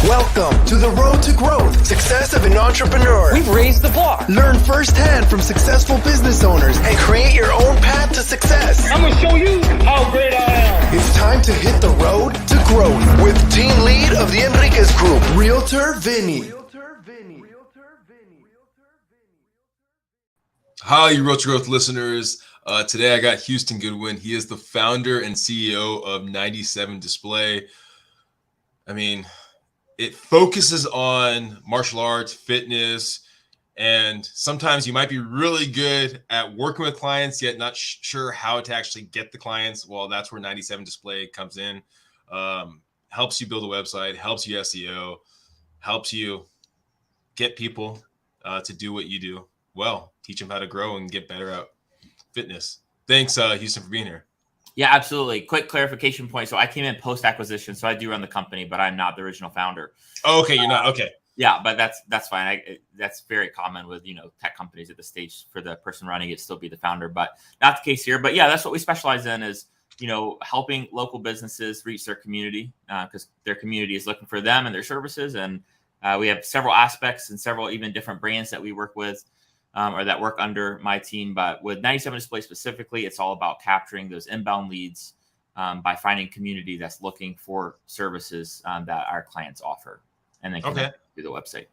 Welcome to the road to growth, success of an entrepreneur. We've raised the bar. Learn firsthand from successful business owners and create your own path to success. I'm going to show you how great I am. It's time to hit the road to growth with team lead of the Enriquez Group, Realtor Vinny. Hi, you Realtor Growth listeners. Today I got Houston Goodwin. He is the founder and CEO of 97display. I mean, it focuses on martial arts, fitness, and sometimes you might be really good at working with clients, yet not sure how to actually get the clients. Well, that's where 97display comes in. Helps you build a website, helps you SEO, helps you get people to do what you do well, teach them how to grow and get better at fitness. Thanks, Houston, for being here. Yeah, absolutely. Quick clarification point. So I came in post-acquisition, so I do run the company, but I'm not the original founder. Oh, okay, you're not. Okay. Yeah, but that's fine. That's very common with, tech companies at this stage for the person running it still be the founder, but not the case here. But yeah, that's what we specialize in is, helping local businesses reach their community because their community is looking for them and their services. And we have several aspects and several even different brands that we work with. Or that work under my team. But with 97display specifically, it's all about capturing those inbound leads by finding community that's looking for services that our clients offer, and then connect through the website.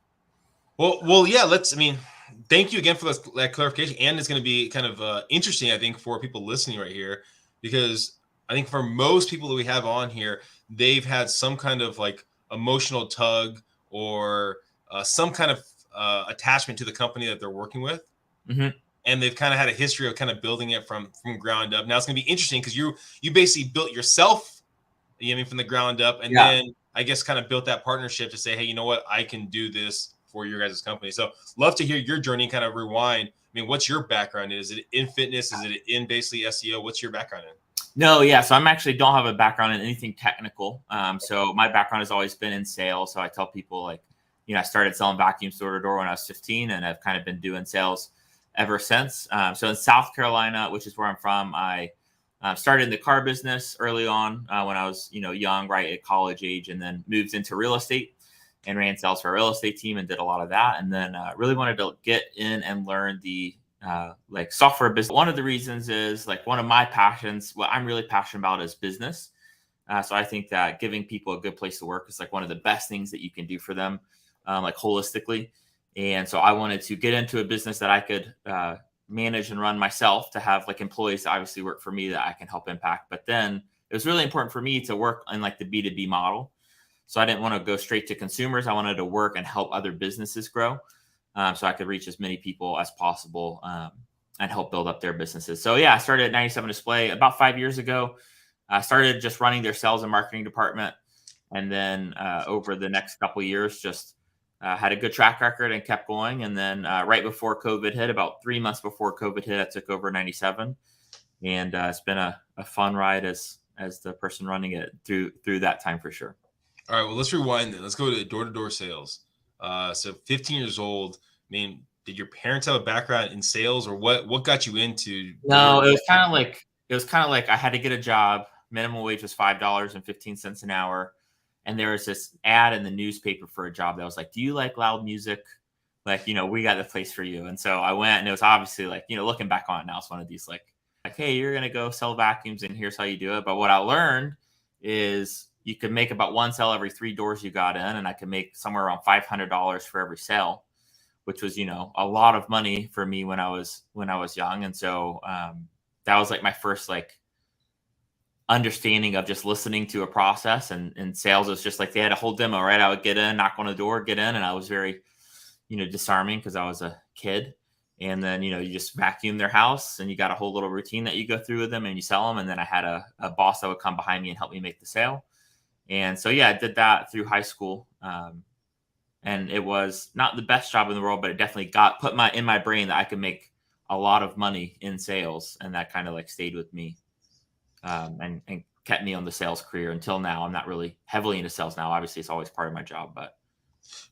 Well, yeah. Thank you again for that clarification, and it's going to be kind of interesting, I think, for people listening right here, because I think for most people that we have on here, they've had some kind of like emotional tug or some kind of attachment to the company that they're working with. Mm-hmm. And they've kind of had a history of kind of building it from ground up. Now it's going to be interesting because you basically built yourself, from the ground up, and then I guess kind of built that partnership to say, hey, you know what, I can do this for your guys' company. So love to hear your journey, kind of rewind. What's your background? Is it in fitness? Is it in basically SEO? What's your background in? No, yeah. So I'm actually don't have a background in anything technical. So my background has always been in sales. So I tell people I started selling vacuums door to door when I was 15, and I've kind of been doing sales ever since. So in South Carolina, which is where I'm from, I started in the car business early on when I was, young, right at college age, and then moved into real estate and ran sales for a real estate team and did a lot of that. And then really wanted to get in and learn the software business. One of the reasons is one of my passions, what I'm really passionate about is business. So I think that giving people a good place to work is one of the best things that you can do for them. Holistically. And so I wanted to get into a business that I could manage and run myself, to have employees that obviously work for me that I can help impact. But then it was really important for me to work in the B2B model. So I didn't want to go straight to consumers. I wanted to work and help other businesses grow so I could reach as many people as possible and help build up their businesses. So yeah, I started at 97display about 5 years ago. I started just running their sales and marketing department. And then over the next couple of years, just had a good track record and kept going. And then right before COVID hit, about 3 months before COVID hit, I took over 97. And it's been a fun ride as the person running it through that time for sure. All right, well, let's rewind then. Let's go to door-to-door sales. So 15 years old, did your parents have a background in sales, or what got you into? No, it was kind of like I had to get a job. Minimum wage was $5.15 an hour. And there was this ad in the newspaper for a job that was do you like loud music? We got the place for you. And so I went, and it was obviously looking back on it now, it's one of these hey, you're going to go sell vacuums and here's how you do it. But what I learned is you could make about one sale every 3 doors you got in. And I could make somewhere around $500 for every sale, which was, a lot of money for me when I was young. And so that was my first understanding of just listening to a process, and sales was just they had a whole demo, right? I would get in, knock on the door, get in. And I was very, disarming because I was a kid. And then, you just vacuum their house, and you got a whole little routine that you go through with them and you sell them. And then I had a boss that would come behind me and help me make the sale. And so, yeah, I did that through high school. And it was not the best job in the world, but it definitely put in my brain that I could make a lot of money in sales. And that kind of stayed with me. And kept me on the sales career until now. I'm not really heavily into sales now. Obviously, it's always part of my job. But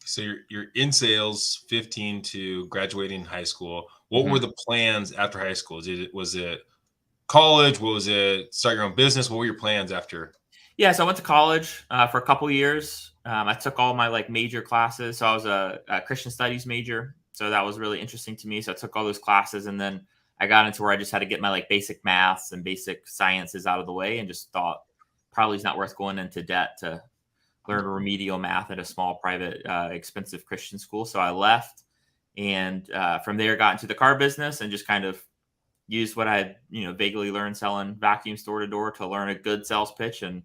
so you're in sales, 15 to graduating high school. What were the plans after high school? Was it college? What was it? Start your own business? What were your plans after? Yeah, so I went to college for a couple of years. I took all my like major classes. So I was a Christian studies major. So that was really interesting to me. So I took all those classes, and then I got into where I just had to get my like basic maths and basic sciences out of the way, and just thought probably it's not worth going into debt to learn remedial math at a small private expensive Christian school. So I left, and from there got into the car business and just kind of used what I had, vaguely learned selling vacuums door to door to learn a good sales pitch and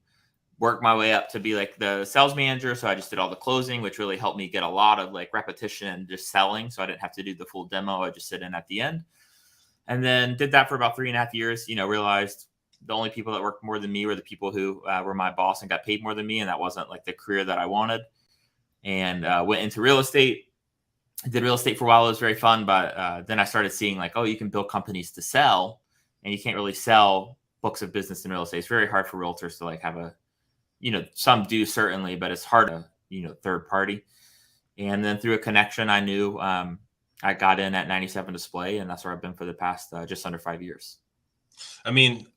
work my way up to be like the sales manager. So I just did all the closing, which really helped me get a lot of like repetition and just selling. So I didn't have to do the full demo. I just sit in at the end, and then did that for about 3.5 years, realized the only people that worked more than me were the people who were my boss and got paid more than me. And that wasn't like the career that I wanted, and went into real estate. Did real estate for a while. It was very fun. But then I started seeing like, oh, you can build companies to sell, and you can't really sell books of business in real estate. It's very hard for realtors to like have a, some do certainly, but it's hard to, third party. And then through a connection, I knew I got in at 97display, and that's where I've been for the past just under 5 years. I mean,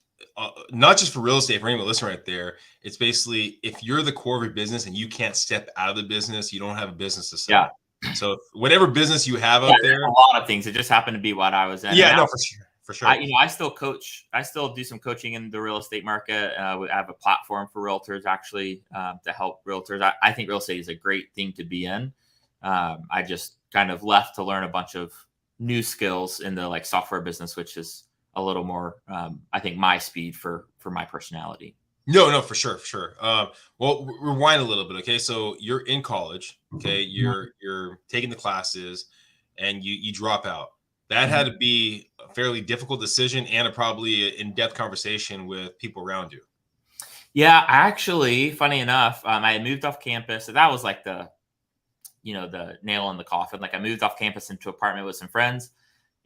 not just for real estate, for anyone listening right there, it's basically if you're the core of your business and you can't step out of the business, you don't have a business to sell. Yeah. So whatever business you have out there, a lot of things. It just happened to be what I was in. Yeah, no, for sure. For sure. I still coach. I still do some coaching in the real estate market. I have a platform for realtors actually to help realtors. I think real estate is a great thing to be in. I just kind of left to learn a bunch of new skills in the like software business, which is a little more, I think, my speed for my personality. No, for sure, for sure. Well, rewind a little bit, okay? So you're in college, okay? You're taking the classes, and you drop out. That had to be a fairly difficult decision and probably an in-depth conversation with people around you. Yeah, actually, funny enough, I had moved off campus. So that was like the nail in the coffin. Like I moved off campus into an apartment with some friends,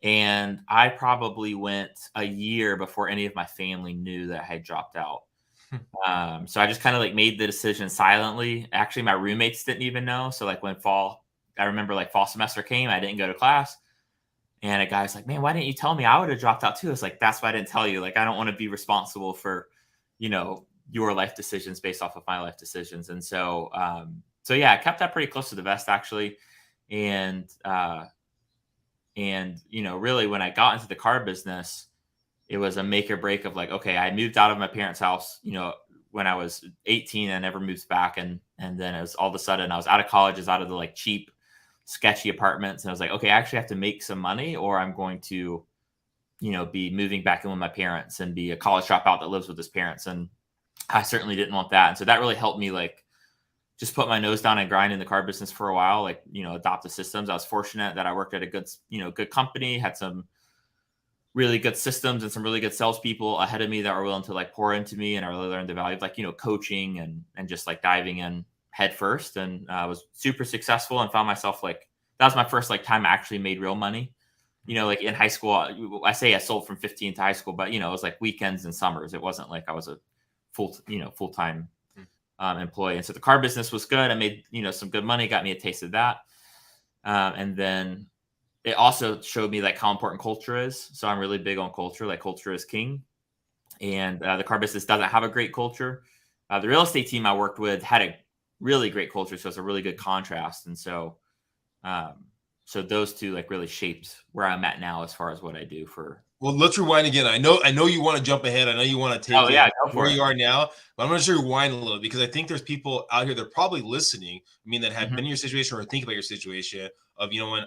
and I probably went a year before any of my family knew that I had dropped out. So I just kind of like made the decision silently. Actually, my roommates didn't even know. So like when fall semester came, I didn't go to class. And a guy was like, man, why didn't you tell me? I would have dropped out too. It's like, that's why I didn't tell you. Like, I don't want to be responsible for, your life decisions based off of my life decisions. And so, yeah, I kept that pretty close to the vest actually. And really when I got into the car business, it was a make or break of like, okay, I moved out of my parents' house, when I was 18 and never moved back. And then it was all of a sudden I was out of college, is out of the like cheap, sketchy apartments. And I was like, okay, I actually have to make some money, or I'm going to, be moving back in with my parents and be a college dropout that lives with his parents. And I certainly didn't want that. And so that really helped me like just put my nose down and grind in the car business for a while, like, adopt the systems. I was fortunate that I worked at a good company, had some really good systems and some really good salespeople ahead of me that were willing to like pour into me. And I really learned the value of like, coaching and just like diving in head first. And I was super successful and found myself like, that was my first like time I actually made real money. Like in high school, I say I sold from 15 to high school, but it was like weekends and summers. It wasn't like I was a full-time employee. And so the car business was good. I made, some good money, got me a taste of that. And then it also showed me like how important culture is. So I'm really big on culture, like culture is king. And the car business doesn't have a great culture. The real estate team I worked with had a really great culture. So it's a really good contrast. And so, so those two like really shaped where I'm at now as far as what I do for. Well, let's rewind again. I know you want to jump ahead. I know you want to take where you are now, but I'm going to rewind a little because I think there's people out here that are probably listening. I mean, that have been in your situation or think about your situation of, when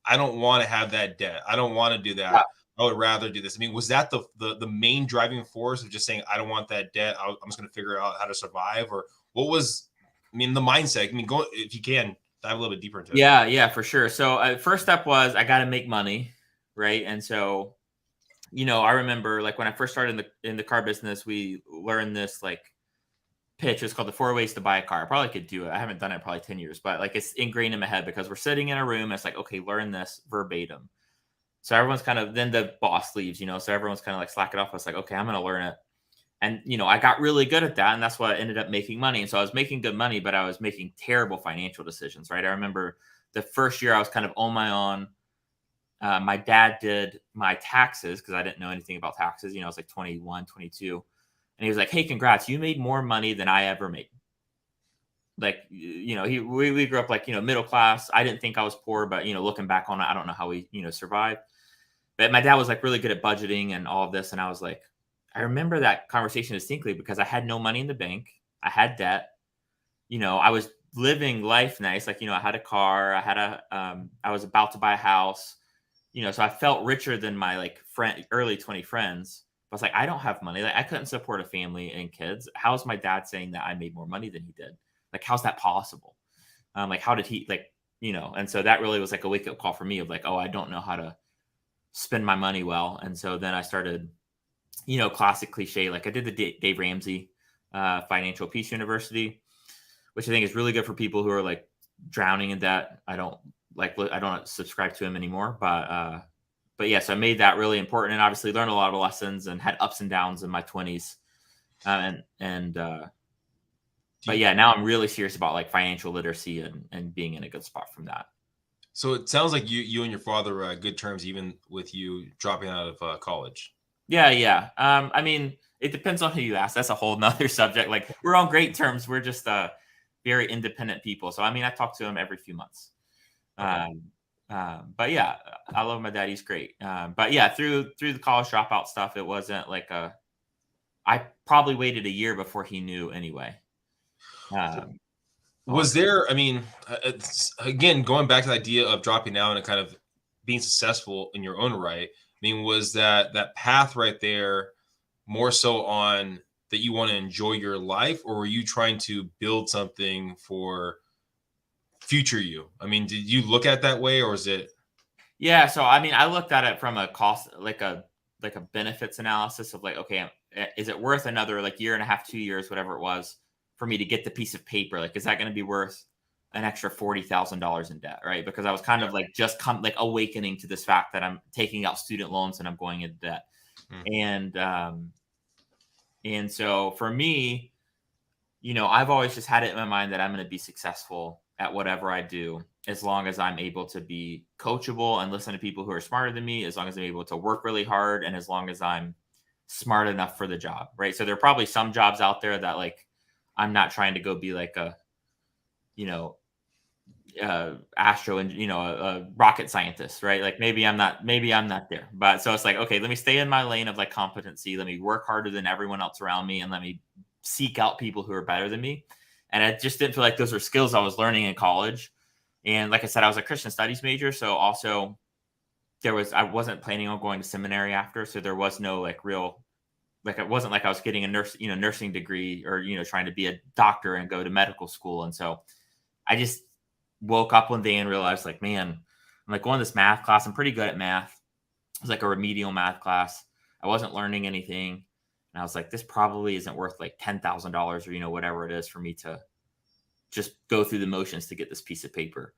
I don't want to have that debt. I don't want to do that. Yeah. I would rather do this. I mean, was that the main driving force of just saying, I don't want that debt. I'm just going to figure out how to survive, or what was, the mindset? Go if you can dive a little bit deeper into it. Yeah, for sure. So first step was I got to make money. Right. And so, I remember like when I first started in the car business, we learned this like pitch. It's called the 4 ways to buy a car. I probably could do it. I haven't done it in probably 10 years, but like it's ingrained in my head because we're sitting in a room. And it's like, okay, learn this verbatim. So everyone's kind of, then the boss leaves, so everyone's kind of like slack it off. I was like, okay, I'm going to learn it. And, I got really good at that. And that's what ended up making money. And so I was making good money, but I was making terrible financial decisions, right? I remember the first year I was kind of on my own. My dad did my taxes because I didn't know anything about taxes. I was like 21, 22. And he was like, hey, congrats. You made more money than I ever made. like, we grew up like, middle class. I didn't think I was poor, but, looking back on it, I don't know how we, survived. But my dad was like really good at budgeting and all of this. And I was like, I remember that conversation distinctly because I had no money in the bank. I had debt. I was living life nice. Like, I had a car, I was about to buy a house, so I felt richer than my like early 20 friends. I was like, I don't have money. Like, I couldn't support a family and kids. How's my dad saying that I made more money than he did? Like, how's that possible? Like, how did he and so that really was like a wake up call for me of like, oh, I don't know how to spend my money well. And so then I started, classic cliche. Like I did the Dave Ramsey Financial Peace University, which I think is really good for people who are like drowning in debt. I don't subscribe to him anymore, but yes, I made that really important and obviously learned a lot of lessons and had ups and downs in my 20s. But yeah, now I'm really serious about like financial literacy and being in a good spot from that. So it sounds like you and your father are good terms, even with you dropping out of college. Yeah. I mean, it depends on who you ask. That's a whole nother subject. Like we're on great terms. We're just very independent people. So, I mean, I talk to him every few months. But yeah, I love my dad. He's great. But yeah, through the college dropout stuff, it wasn't like I probably waited a year before he knew anyway. Was there, I mean, again, going back to the idea of dropping out and kind of being successful in your own right, I mean, was that path right there more so on that you want to enjoy your life, or were you trying to build something for future you? I mean, did you look at it that way, or is it? Yeah. So, I mean, I looked at it from a cost, like a benefits analysis of like, okay, is it worth another like year and a half, 2 years, whatever it was, for me to get the piece of paper? Like, is that going to be worth an extra $40,000 in debt? Right. Because I was kind of like just awakening to this fact that I'm taking out student loans and I'm going into debt. And so for me, I've always just had it in my mind that I'm going to be successful at whatever I do, as long as I'm able to be coachable and listen to people who are smarter than me, as long as I'm able to work really hard, and as long as I'm smart enough for the job. Right. So there are probably some jobs out there that like, I'm not trying to go be like a, astro and, a rocket scientist, right? Like maybe I'm not there, but so it's like, okay, let me stay in my lane of like competency. Let me work harder than everyone else around me. And let me seek out people who are better than me. And I just didn't feel like those were skills I was learning in college. And like I said, I was a Christian studies major. So also I wasn't planning on going to seminary after. So there was no like real, like it wasn't like I was getting a nursing degree or, trying to be a doctor and go to medical school. And so I just woke up one day and realized like, man, I'm like going to this math class. I'm pretty good at math. It was like a remedial math class. I wasn't learning anything. And I was like, this probably isn't worth like $10,000 or, whatever it is for me to just go through the motions to get this piece of paper.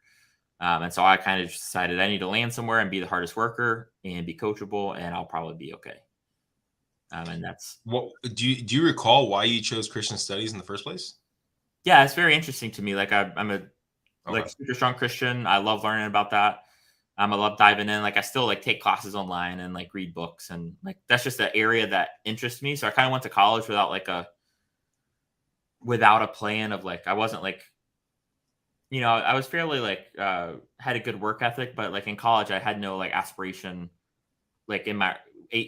And so I kind of decided I need to land somewhere and be the hardest worker and be coachable, and I'll probably be okay. And that's what do you recall why you chose Christian studies in the first place? Yeah, it's very interesting to me. Like I'm a like super strong Christian. I love learning about that. I love diving in. Like I still like take classes online and like read books, and like that's just an area that interests me. So I kind of went to college without a plan of like, I wasn't like, I was fairly like had a good work ethic, but like in college I had no like aspiration like in my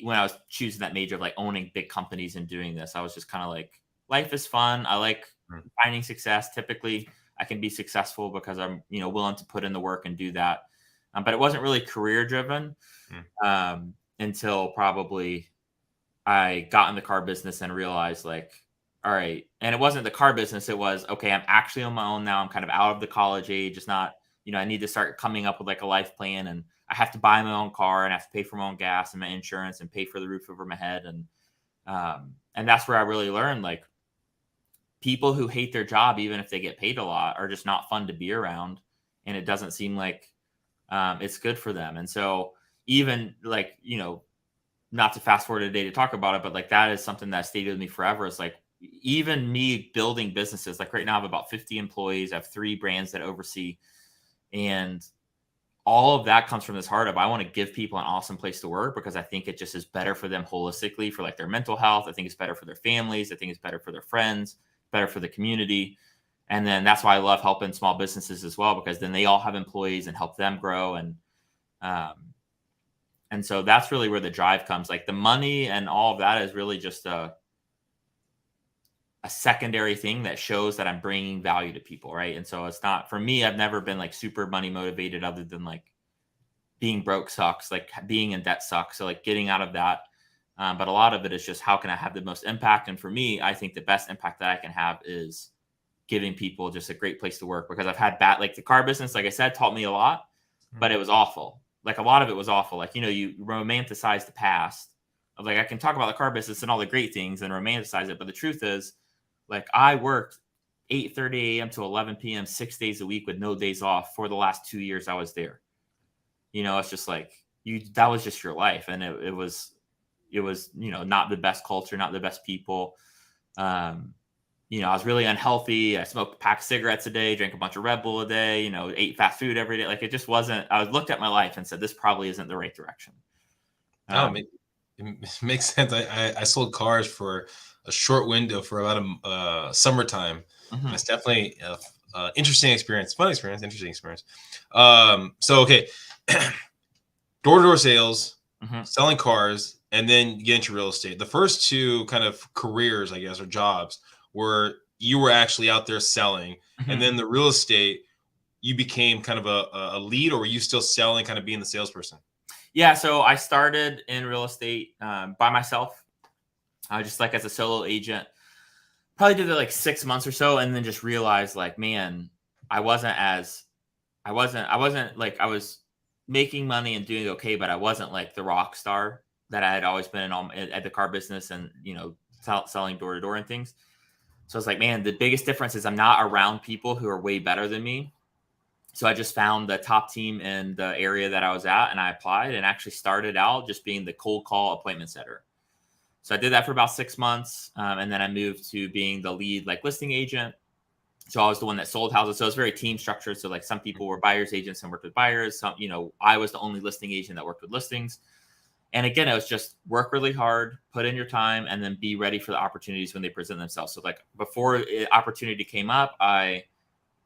when I was choosing that major of like owning big companies and doing this. I was just kind of like, life is fun. I like finding success. Typically I can be successful because I'm, willing to put in the work and do that. But it wasn't really career driven until probably I got in the car business and realized like, all right. And it wasn't the car business. It was, okay, I'm actually on my own now. I'm kind of out of the college age. It's not, I need to start coming up with like a life plan, and I have to buy my own car and I have to pay for my own gas and my insurance and pay for the roof over my head. And that's where I really learned like people who hate their job, even if they get paid a lot, are just not fun to be around. And it doesn't seem like it's good for them. And so even like, not to fast forward a day to talk about it, but like that is something that stayed with me forever. It's like, even me building businesses, like right now I have about 50 employees. I have 3 brands that I oversee. And all of that comes from this heart of, I want to give people an awesome place to work because I think it just is better for them holistically, for like their mental health. I think it's better for their families. I think it's better for their friends, better for the community. And then that's why I love helping small businesses as well, because then they all have employees and help them grow. And so that's really where the drive comes. Like the money and all of that is really just a secondary thing that shows that I'm bringing value to people. Right. And so it's not, for me, I've never been like super money motivated, other than like being broke sucks, like being in debt sucks. So like getting out of that. But a lot of it is just, how can I have the most impact? And for me, I think the best impact that I can have is giving people just a great place to work, because I've had like the car business, like I said, taught me a lot, but it was awful. Like a lot of it was awful. Like, you romanticize the past of like, I can talk about the car business and all the great things and romanticize it. But the truth is, like, I worked 8:30 a.m. to 11 p.m. 6 days a week with no days off for the last 2 years I was there. It's just like that was just your life. And it was, not the best culture, not the best people. I was really unhealthy. I smoked a pack of cigarettes a day, drank a bunch of Red Bull a day, ate fast food every day. Like, it just wasn't, I looked at my life and said, this probably isn't the right direction. It makes sense. I sold cars for a short window for about a summertime. Mm-hmm. It's definitely an interesting experience, fun experience, interesting experience. So, okay. Door-to-door sales, mm-hmm. selling cars, and then you get into real estate. The first two kind of careers, I guess, or jobs, where you were actually out there selling, mm-hmm. and then the real estate, you became kind of a lead, or were you still selling, kind of being the salesperson? Yeah, so I started in real estate by myself, just like as a solo agent. Probably did it like 6 months or so, and then just realized, like, man, I was making money and doing okay, but I wasn't like the rock star that I had always been at the car business and, selling door to door and things. So I was like, man, the biggest difference is I'm not around people who are way better than me. So I just found the top team in the area that I was at, and I applied and actually started out just being the cold call appointment setter. So I did that for about 6 months. And then I moved to being the lead, like, listing agent. So I was the one that sold houses. So it was very team structured. So like some people were buyers agents and worked with buyers. Some, I was the only listing agent that worked with listings. And again, it was just work really hard, put in your time, and then be ready for the opportunities when they present themselves. So like before opportunity came up, I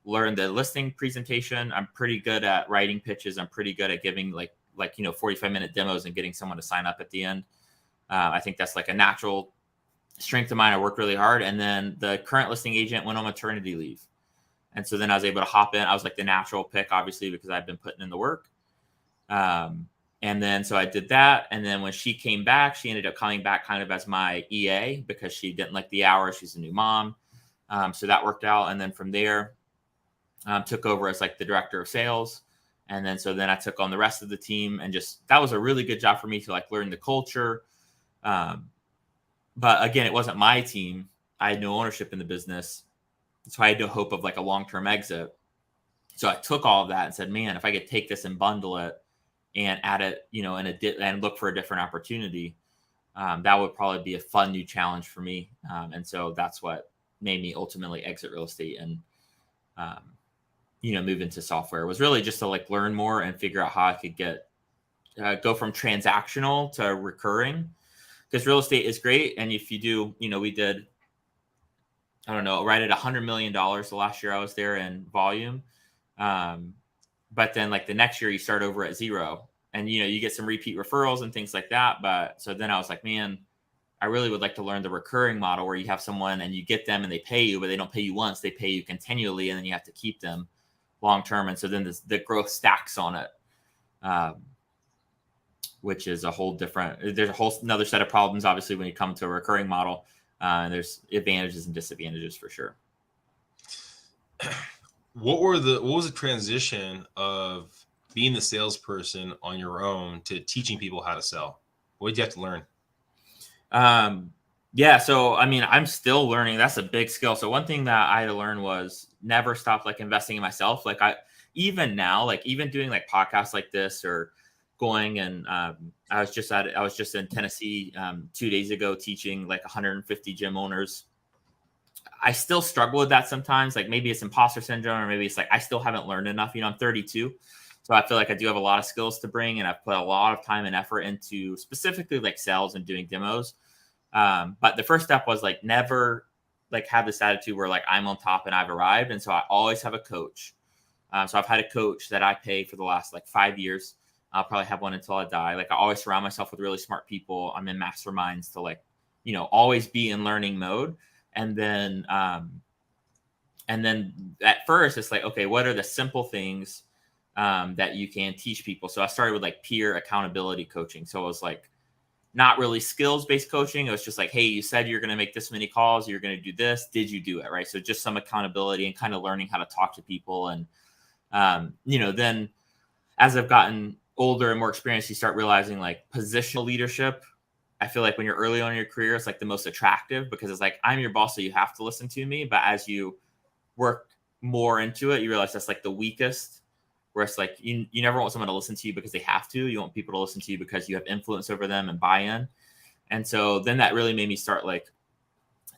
learned the listing presentation. I'm pretty good at writing pitches. I'm pretty good at giving like 45-minute demos and getting someone to sign up at the end. I think that's like a natural strength of mine. I worked really hard. And then the current listing agent went on maternity leave. And so then I was able to hop in. I was like the natural pick, obviously, because I've been putting in the work. And then, so I did that. And then when she came back, she ended up coming back kind of as my EA because she didn't like the hours. She's a new mom. So that worked out. And then from there, took over as like the director of sales. And then, so then I took on the rest of the team, and just, that was a really good job for me to like learn the culture. But again, it wasn't my team. I had no ownership in the business. So I had no hope of like a long-term exit. So I took all of that and said, man, if I could take this and bundle it and add it, and look for a different opportunity, that would probably be a fun new challenge for me. And so that's what made me ultimately exit real estate and, move into software. It was really just to like learn more and figure out how I could go from transactional to recurring. Because real estate is great. And if you do, we did, right at $100 million the last year I was there in volume. But then like the next year you start over at zero, and, you get some repeat referrals and things like that. But so then I was like, man, I really would like to learn the recurring model where you have someone and you get them and they pay you, but they don't pay you once, they pay you continually. And then you have to keep them long-term. And so then the growth stacks on it. Which is there's a whole another set of problems, obviously, when you come to a recurring model. And there's advantages and disadvantages for sure. What was the transition of being the salesperson on your own to teaching people how to sell? What did you have to learn? Yeah. So, I'm still learning. That's a big skill. So one thing that I had to learn was never stop like investing in myself. Like even now, like even doing like podcasts like this, or going and I was just in Tennessee 2 days ago teaching like 150 gym owners. I still struggle with that sometimes. Like maybe it's imposter syndrome, or maybe it's like I still haven't learned enough. I'm 32, so I feel like I do have a lot of skills to bring, and I've put a lot of time and effort into specifically like sales and doing demos. But the first step was like never like have this attitude where like I'm on top and I've arrived. And so I always have a coach. So I've had a coach that I pay for the last like 5 years. I'll probably have one until I die. Like I always surround myself with really smart people. I'm in masterminds to like, you know, always be in learning mode. And then at first it's like, okay, what are the simple things that you can teach people? So I started with like peer accountability coaching. So it was like not really skills-based coaching. It was just like, hey, you said you're going to make this many calls. You're going to do this. Did you do it? Right. So just some accountability and kind of learning how to talk to people. And, you know, then as I've gotten older and more experienced, you start realizing like positional leadership. I feel like when you're early on in your career, it's like the most attractive because it's like, I'm your boss, so you have to listen to me. But as you work more into it, you realize that's like the weakest, where it's like, you never want someone to listen to you because they have to. You want people to listen to you because you have influence over them and buy-in. And so then that really made me start like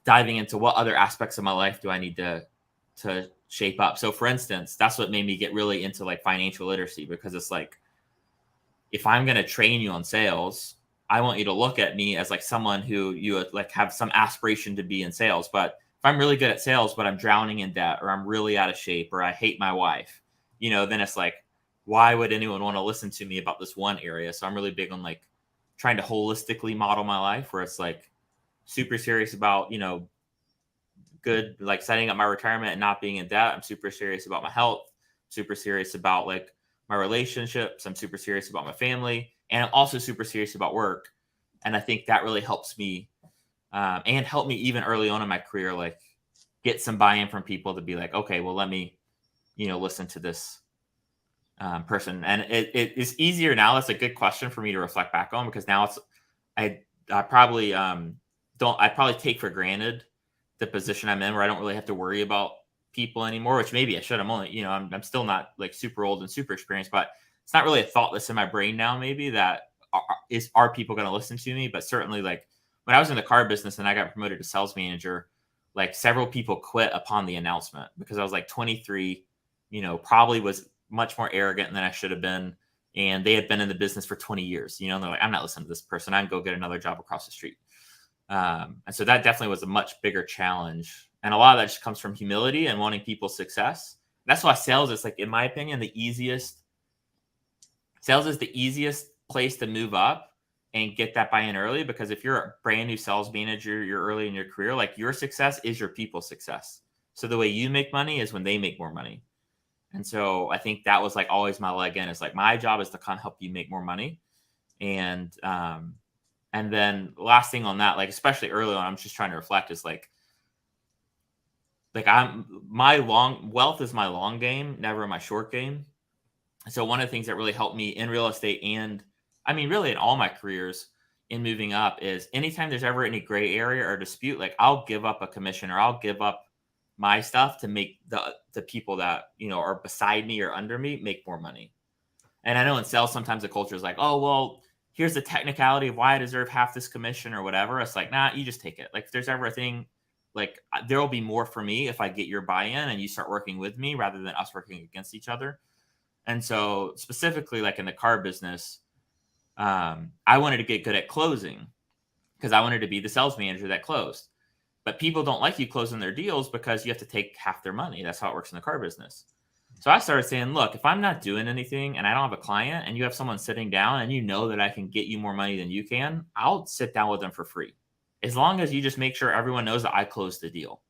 diving into what other aspects of my life do I need to shape up. So for instance, that's what made me get really into like financial literacy, because it's like, if I'm going to train you on sales, I want you to look at me as like someone who you like have some aspiration to be in sales. But if I'm really good at sales, but I'm drowning in debt, or I'm really out of shape, or I hate my wife, you know, then it's like, why would anyone want to listen to me about this one area? So I'm really big on like trying to holistically model my life, where it's like super serious about, you know, good, like setting up my retirement and not being in debt. I'm super serious about my health, super serious about like my relationships. I'm super serious about my family, and I'm also super serious about work. And I think that really helps me and helped me even early on in my career, like get some buy-in from people to be like, okay, well, let me, you know, listen to this person. And it is easier now. That's a good question for me to reflect back on, because now it's, I probably I probably take for granted the position I'm in, where I don't really have to worry about people anymore, which maybe I should. I'm only, you know, I'm still not like super old and super experienced, but it's not really a thought that's in my brain now, maybe, that are people going to listen to me? But certainly, like when I was in the car business and I got promoted to sales manager, like several people quit upon the announcement, because I was like 23, you know, probably was much more arrogant than I should have been. And they had been in the business for 20 years, you know, and they're like, I'm not listening to this person. I can go get another job across the street. And so that definitely was a much bigger challenge. And a lot of that just comes from humility and wanting people's success. That's why sales is, like, in my opinion, sales is the easiest place to move up and get that buy-in early. Because if you're a brand new sales manager, you're early in your career, like your success is your people's success. So the way you make money is when they make more money. And so I think that was like always my leg in. It's like, my job is to kind of help you make more money. And then last thing on that, like, especially early on, I'm just trying to reflect, is like wealth is my long game, never my short game. So one of the things that really helped me in real estate, and I mean, really in all my careers in moving up, is anytime there's ever any gray area or dispute, like I'll give up a commission, or I'll give up my stuff to make the people that, you know, are beside me or under me make more money. And I know in sales, sometimes the culture is like, oh, well, here's the technicality of why I deserve half this commission or whatever. It's like, nah, you just take it. Like, if there's ever a thing, like, there will be more for me if I get your buy-in and you start working with me rather than us working against each other. And so specifically, like in the car business, I wanted to get good at closing, because I wanted to be the sales manager that closed. But people don't like you closing their deals because you have to take half their money. That's how it works in the car business. So I started saying, look, if I'm not doing anything and I don't have a client, and you have someone sitting down and you know that I can get you more money than you can, I'll sit down with them for free, as long as you just make sure everyone knows that I closed the deal.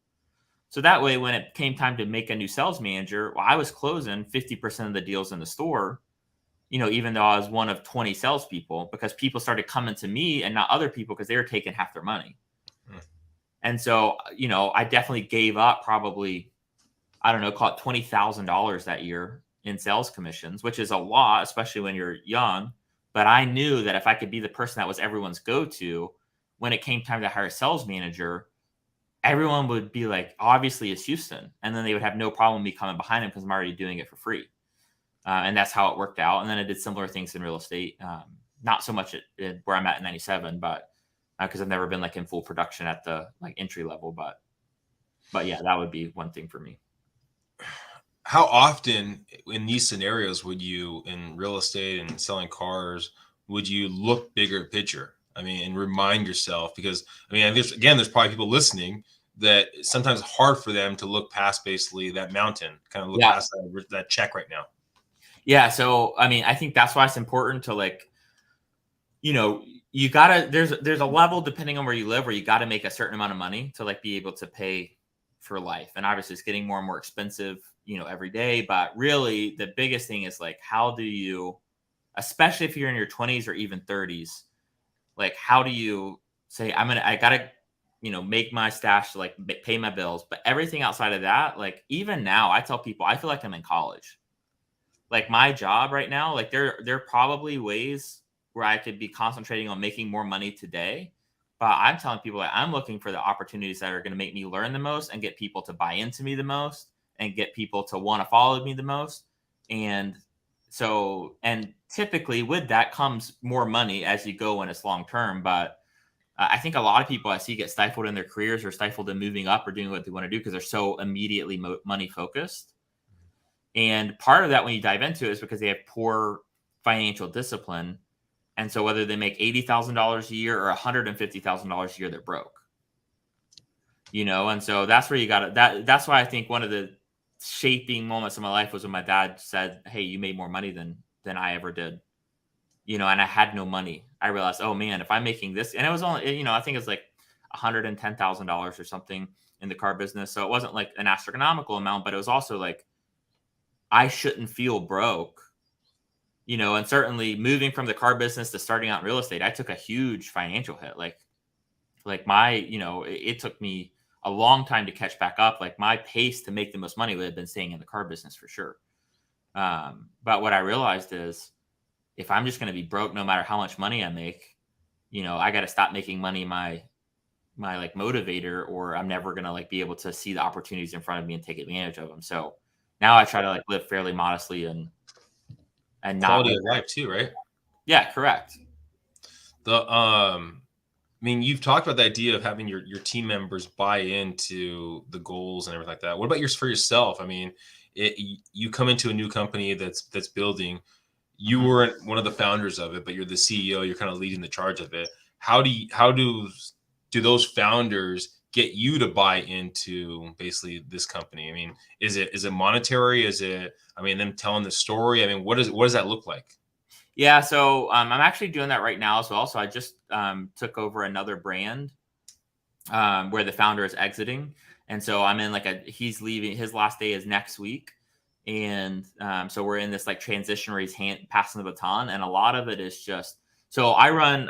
So that way, when it came time to make a new sales manager, well, I was closing 50% of the deals in the store, you know, even though I was one of 20 salespeople, because people started coming to me and not other people, because they were taking half their money. And so, you know, I definitely gave up probably, I don't know, call it $20,000 that year in sales commissions, which is a lot, especially when you're young. But I knew that if I could be the person that was everyone's go-to, when it came time to hire a sales manager, everyone would be like, obviously it's Houston. And then they would have no problem me coming behind him, because I'm already doing it for free. And that's how it worked out. And then I did similar things in real estate. Not so much at where I'm at in 97, but because I've never been like in full production at the like entry level. But yeah, that would be one thing for me. How often in these scenarios would you, in real estate and selling cars, would you look bigger picture? I mean, and remind yourself, because I mean, there's probably people listening that sometimes hard for them to look past basically that mountain, kind of look past that check right now. Yeah. So, I mean, I think that's why it's important to like, you gotta, there's a level depending on where you live where you got to make a certain amount of money to like be able to pay for life. And obviously it's getting more and more expensive, every day. But really the biggest thing is like, how do you, especially if you're in your 20s or even 30s, like, how do you say, I gotta, make my stash to like pay my bills, but everything outside of that, like even now I tell people, I feel like I'm in college. Like my job right now, like there are probably ways where I could be concentrating on making more money today. But I'm telling people that I'm looking for the opportunities that are going to make me learn the most and get people to buy into me the most and get people to want to follow me the most. And so, and typically with that comes more money as you go when it's long term. But I think a lot of people I see get stifled in their careers or stifled in moving up or doing what they want to do because they're so immediately money focused. And part of that, when you dive into it, is because they have poor financial discipline. And so whether they make $80,000 a year or $150,000 a year, they're broke. And so that's where you got to, that's why I think one of the shaping moments of my life was when my dad said, "Hey, you made more money than I ever did." And I had no money. I realized, oh man, if I'm making this, and it was only, I think it's like $110,000 or something in the car business. So it wasn't like an astronomical amount, but it was also like, I shouldn't feel broke. And certainly moving from the car business to starting out in real estate, I took a huge financial hit. Like my, it took me a long time to catch back up. Like my pace to make the most money would have been staying in the car business for sure. But what I realized is if I'm just going to be broke, no matter how much money I make, I got to stop making money my like motivator, or I'm never going to like be able to see the opportunities in front of me and take advantage of them. So now I try to like live fairly modestly and not quality of life too, right? Yeah, correct. You've talked about the idea of having your team members buy into the goals and everything like that. What about for yourself? You come into a new company that's building. You weren't one of the founders of it, but you're the CEO. You're kind of leading the charge of it. How do those founders get you to buy into basically this company? Is it monetary? Is it, them telling the story? What does that look like? Yeah. So I'm actually doing that right now as well. So I just took over another brand where the founder is exiting. And so I'm in he's leaving, his last day is next week. And so we're in this like transition where he's passing the baton. And a lot of it is so I run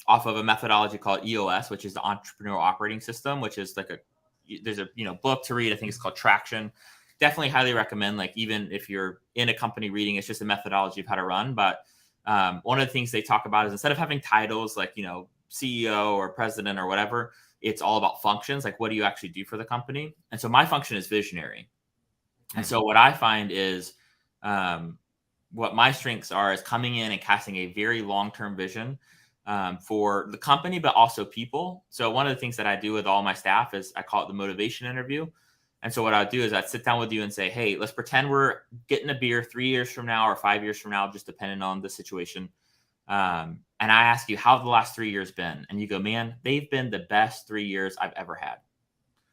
off of a methodology called EOS, which is the Entrepreneurial Operating System, which is there's a book to read. I think it's called Traction. Definitely highly recommend, like even if you're in a company reading, it's just a methodology of how to run. But one of the things they talk about is instead of having titles like, CEO or president or whatever, it's all about functions. Like, what do you actually do for the company? And so my function is visionary. And so what I find is what my strengths are is coming in and casting a very long-term vision for the company, but also people. So one of the things that I do with all my staff is I call it the motivation interview. And so what I'd do is I'd sit down with you and say, hey, let's pretend we're getting a beer 3 years from now or 5 years from now, just depending on the situation. And I ask you, how have the last 3 years been? And you go, man, they've been the best 3 years I've ever had.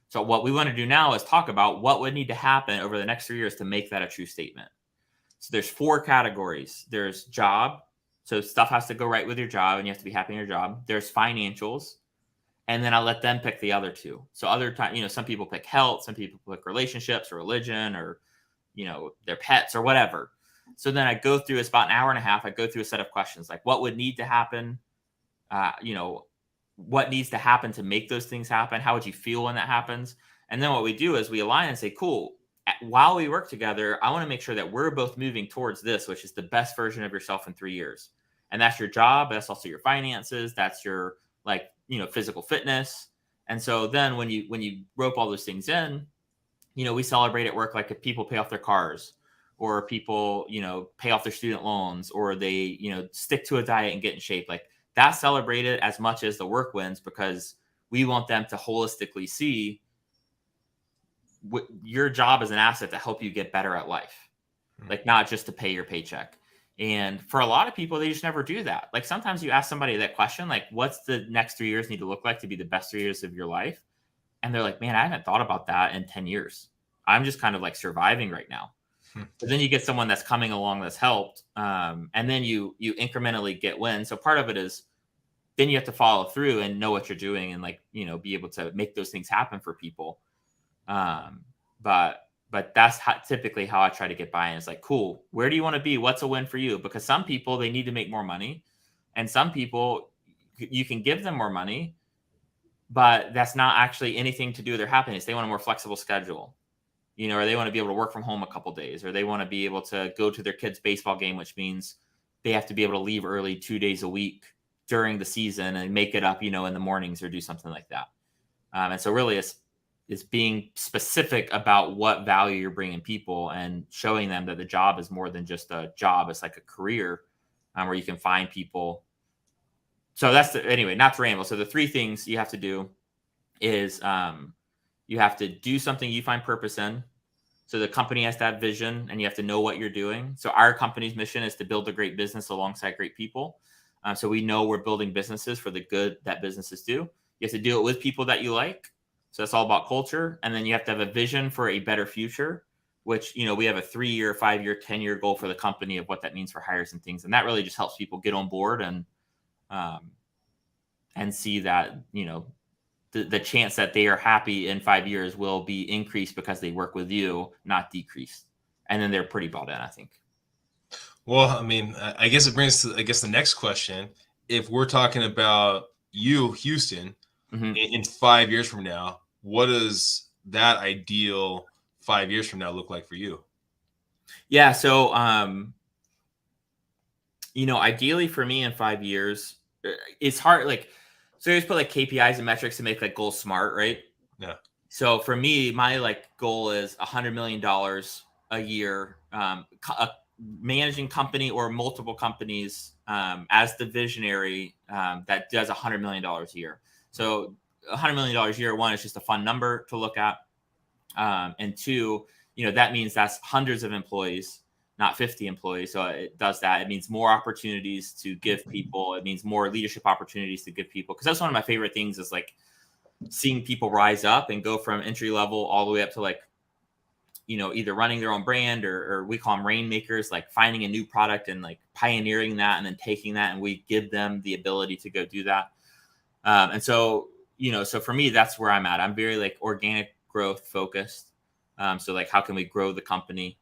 So what we want to do now is talk about what would need to happen over the next 3 years to make that a true statement. So there's 4 categories. There's job. So stuff has to go right with your job and you have to be happy in your job. There's financials. And then I let them pick the other 2. So other time, some people pick health, some people pick relationships or religion or, their pets or whatever. So then I go through, it's about an hour and a half. I go through a set of questions like what would need to happen? What needs to happen to make those things happen? How would you feel when that happens? And then what we do is we align and say, cool, while we work together, I want to make sure that we're both moving towards this, which is the best version of yourself in 3 years. And that's your job. That's also your finances. That's your physical fitness. And so then when you rope all those things in, we celebrate at work, like if people pay off their cars or people, pay off their student loans or they, stick to a diet and get in shape. Like that's celebrated as much as the work wins because we want them to holistically see your job as an asset to help you get better at life, like not just to pay your paycheck. And for a lot of people, they just never do that. Like sometimes you ask somebody that question, like, what's the next 3 years need to look like to be the best 3 years of your life? And they're like, man, I haven't thought about that in 10 years. I'm just kind of like surviving right now. But then you get someone that's coming along that's helped. And then you incrementally get wins. So part of it is then you have to follow through and know what you're doing and like, be able to make those things happen for people. But that's typically how I try to get buy-in. It's like, cool, where do you want to be? What's a win for you? Because some people, they need to make more money. And some people, you can give them more money, but that's not actually anything to do with their happiness. They want a more flexible schedule, or they want to be able to work from home a couple of days, or they want to be able to go to their kid's baseball game, which means they have to be able to leave early 2 days a week during the season and make it up, in the mornings or do something like that. And so really it's being specific about what value you're bringing people and showing them that the job is more than just a job. It's like a career where you can find people. So anyway, not to ramble. So the 3 things you have to do is you have to do something you find purpose in. So the company has to have vision and you have to know what you're doing. So our company's mission is to build a great business alongside great people. So we know we're building businesses for the good that businesses do. You have to do it with people that you like. So that's all about culture. And then you have to have a vision for a better future, which, we have a 3-year, 5-year, 10-year goal for the company of what that means for hires and things. And that really just helps people get on board and see that, the chance that they are happy in 5 years will be increased because they work with you, not decreased. And then they're pretty bought in, I think. Well, I mean, I guess it brings to, the next question. If we're talking about you, Houston, in 5 years from now, what does that ideal 5 years from now look like for you? Yeah. So, ideally for me in 5 years, it's hard. So you just put KPIs and metrics to make goals smart, right? Yeah. So for me, my goal is $100 million a year, managing company or multiple companies as the visionary that does $100 million a year. So $100 million a year, 1, is just a fun number to look at. And 2, that means that's hundreds of employees, not 50 employees. So it does that. It means more opportunities to give people. It means more leadership opportunities to give people. Because that's one of my favorite things is seeing people rise up and go from entry level all the way up to either running their own brand or we call them rainmakers, finding a new product and pioneering that and then taking that and we give them the ability to go do that. And so, so for me, that's where I'm at. I'm very organic growth focused. So how can we grow the company?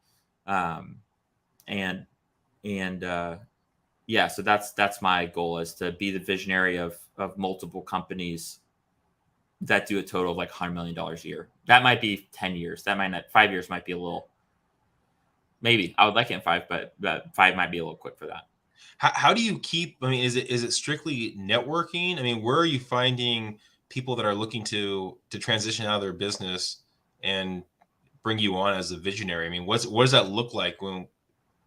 Yeah, so that's my goal, is to be the visionary of multiple companies that do a total of $100 million a year. That might be 10 years. That might not, 5 years might be a little, maybe I would like it in 5, but 5 might be a little quick for that. How do you keep, is it strictly networking? Where are you finding people that are looking to transition out of their business and bring you on as a visionary? What does that look like when?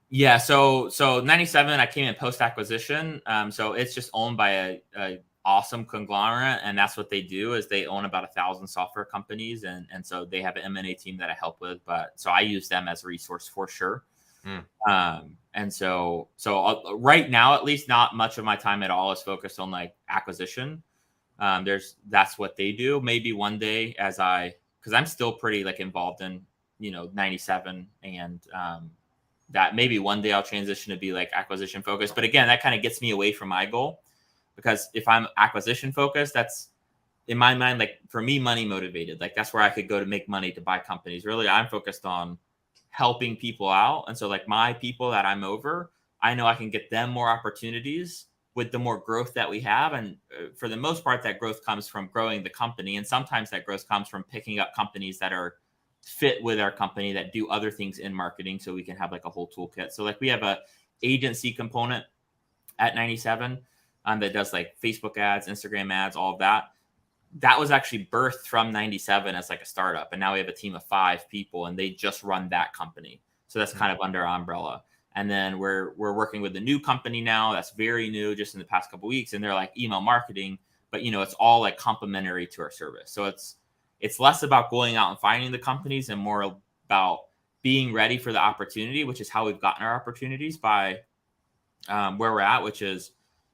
Yeah. So 97, I came in post-acquisition. So it's just owned by a awesome conglomerate. And that's what they do, is they own about 1,000 software companies. And so they have an M&A team that I help with, so I use them as a resource for sure. And so right now, at least, not much of my time at all is focused on acquisition. That's what they do. Maybe one day because I'm still pretty involved in, 97 and, that maybe one day I'll transition to be acquisition focused. But again, that kind of gets me away from my goal, because if I'm acquisition focused, that's in my mind, for me, money motivated. That's where I could go to make money to buy companies. Really, I'm focused on helping people out. And so my people that I'm over, I know I can get them more opportunities with the more growth that we have. And for the most part, that growth comes from growing the company. And sometimes that growth comes from picking up companies that are fit with our company that do other things in marketing, so we can have a whole toolkit. So we have a agency component at 97 that does Facebook ads, Instagram ads, all of that. That was actually birthed from 97 as a startup. And now we have a team of 5 people and they just run that company. So that's kind of under our umbrella. And then we're working with a new company now that's very new, just in the past couple of weeks. And they're email marketing, but it's all complementary to our service. So it's less about going out and finding the companies and more about being ready for the opportunity, which is how we've gotten our opportunities by where we're at, which is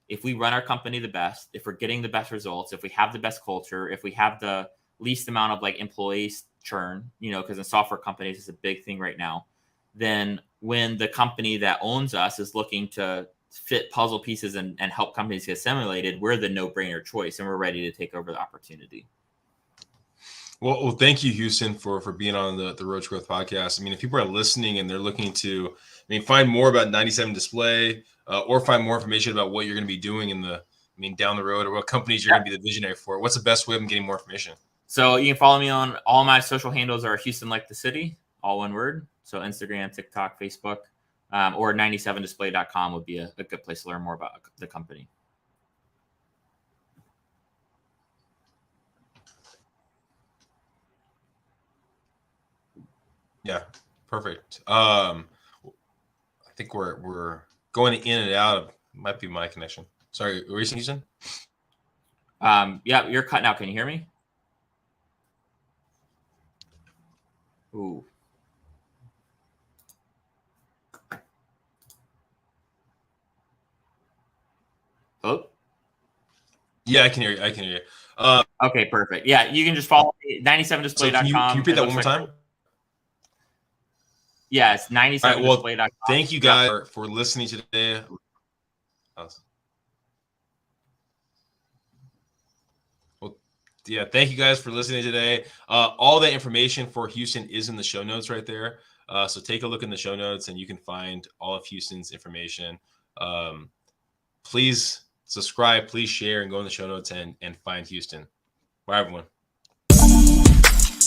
if we run our company the best, if we're getting the best results, if we have the best culture, if we have the least amount of like employees churn, because in software companies it's a big thing right now, then when the company that owns us is looking to fit puzzle pieces and help companies get assimilated, we're the no-brainer choice, and we're ready to take over the opportunity. Well, thank you, Houston, for being on the Road to Growth podcast. I mean, if people are listening and they're looking to, find more about 97 Display or find more information about what you're going to be doing down the road, or what companies you're going to be the visionary for, what's the best way of getting more information? So you can follow me on all my social handles are Houston like the city, all one word. So Instagram, TikTok, Facebook, or 97display.com would be a good place to learn more about the company. Yeah, perfect. I think we're going in and out of, might be my connection. Sorry, were you saying, Houston? Yeah, you're cutting out. Can you hear me? Ooh. Oh. Yeah, I can hear you. Okay, perfect. Yeah, you can just follow me, 97display.com. So can you repeat that one more time? Yeah, it's 97display.com. Well, thank you guys for listening today. Well, yeah, thank you guys for listening today. All that information for Houston is in the show notes right there. So take a look in the show notes and you can find all of Houston's information. Please subscribe, please share, and go in the show notes and find Houston. Bye, everyone.